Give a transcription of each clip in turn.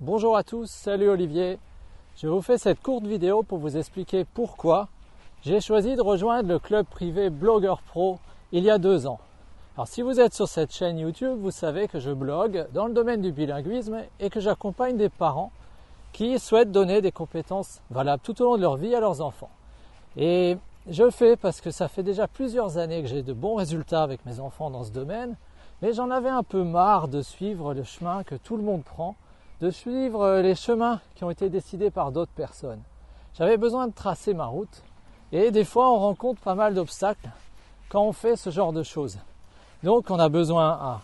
Bonjour à tous, salut Olivier. Je vous fais cette courte vidéo pour vous expliquer pourquoi j'ai choisi de rejoindre le club privé Blogueur Pro il y a 2 ans. Alors si vous êtes sur cette chaîne YouTube, vous savez que je blogue dans le domaine du bilinguisme et que j'accompagne des parents qui souhaitent donner des compétences valables tout au long de leur vie à leurs enfants. Et je le fais parce que ça fait déjà plusieurs années que j'ai de bons résultats avec mes enfants dans ce domaine, mais j'en avais un peu marre de suivre le chemin que tout le monde prend, de suivre les chemins qui ont été décidés par d'autres personnes. J'avais besoin de tracer ma route et des fois on rencontre pas mal d'obstacles quand on fait ce genre de choses. Donc on a besoin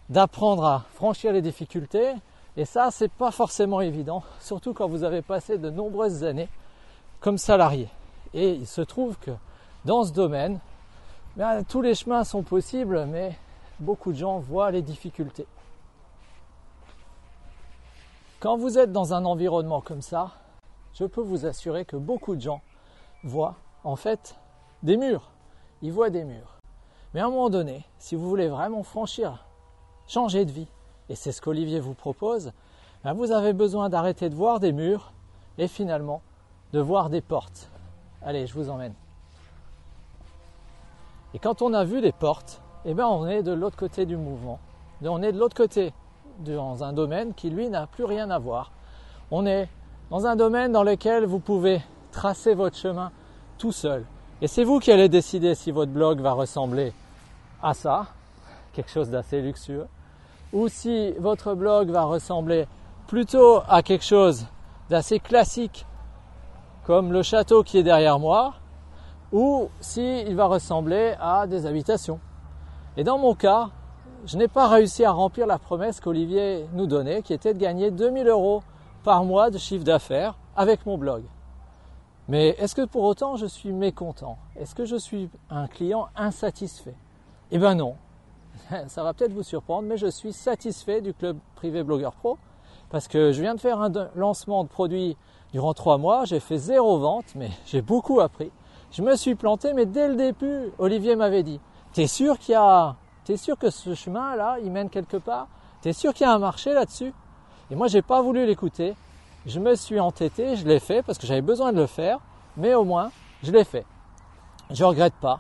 d'apprendre à franchir les difficultés et ça c'est pas forcément évident, surtout quand vous avez passé de nombreuses années comme salarié. Et il se trouve que dans ce domaine, tous les chemins sont possibles, mais beaucoup de gens voient les difficultés. Quand vous êtes dans un environnement comme ça, je peux vous assurer que beaucoup de gens voient en fait des murs. Ils voient des murs. Mais à un moment donné, si vous voulez vraiment franchir, changer de vie, et c'est ce qu'Olivier vous propose, vous avez besoin d'arrêter de voir des murs et finalement de voir des portes. Allez, je vous emmène. Et quand on a vu des portes, on est de l'autre côté du mouvement. On est de l'autre côté, dans un domaine qui lui n'a plus rien à voir. On est dans un domaine dans lequel vous pouvez tracer votre chemin tout seul. Et c'est vous qui allez décider si votre blog va ressembler à ça, quelque chose d'assez luxueux, ou si votre blog va ressembler plutôt à quelque chose d'assez classique, comme le château qui est derrière moi, ou s'il va ressembler à des habitations. Et dans mon cas, je n'ai pas réussi à remplir la promesse qu'Olivier nous donnait, qui était de gagner 2000 € par mois de chiffre d'affaires avec mon blog. Mais est-ce que pour autant je suis mécontent? Est-ce que je suis un client insatisfait? Eh bien non, ça va peut-être vous surprendre, mais je suis satisfait du club privé Blogueur Pro parce que je viens de faire un lancement de produit durant 3 mois, j'ai fait 0 vente, mais j'ai beaucoup appris. Je me suis planté, mais dès le début, Olivier m'avait dit « T'es sûr que ce chemin-là, il mène quelque part? T'es sûr qu'il y a un marché là-dessus ?» Et moi, j'ai pas voulu l'écouter. Je me suis entêté, je l'ai fait parce que j'avais besoin de le faire, mais au moins, je l'ai fait. Je regrette pas.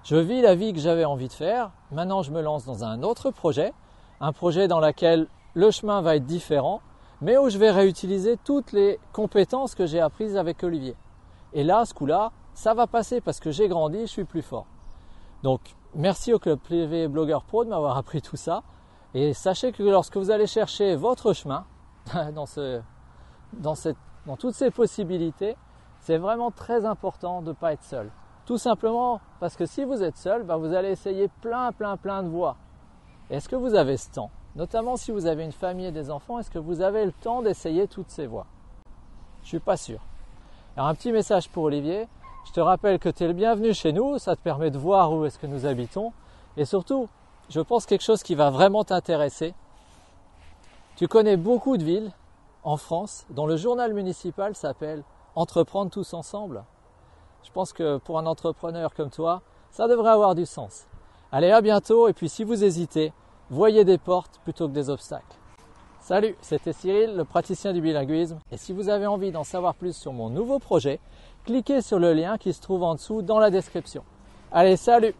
Je vis la vie que j'avais envie de faire. Maintenant, je me lance dans un autre projet, un projet dans lequel le chemin va être différent, mais où je vais réutiliser toutes les compétences que j'ai apprises avec Olivier. Et là, ce coup-là, ça va passer parce que j'ai grandi, je suis plus fort. Donc, merci au club privé Blogueur Pro de m'avoir appris tout ça. Et sachez que lorsque vous allez chercher votre chemin dans toutes ces possibilités, c'est vraiment très important de ne pas être seul. Tout simplement parce que si vous êtes seul, vous allez essayer plein de voies. Est-ce que vous avez ce temps? Notamment si vous avez une famille et des enfants, est-ce que vous avez le temps d'essayer toutes ces voies? Je ne suis pas sûr. Alors un petit message pour Olivier. Je te rappelle que tu es le bienvenu chez nous, ça te permet de voir où est-ce que nous habitons. Et surtout, je pense quelque chose qui va vraiment t'intéresser. Tu connais beaucoup de villes en France dont le journal municipal s'appelle « Entreprendre tous ensemble ». Je pense que pour un entrepreneur comme toi, ça devrait avoir du sens. Allez, à bientôt et puis si vous hésitez, voyez des portes plutôt que des obstacles. Salut, c'était Cyril, le praticien du bilinguisme. Et si vous avez envie d'en savoir plus sur mon nouveau projet, cliquez sur le lien qui se trouve en dessous dans la description. Allez, salut!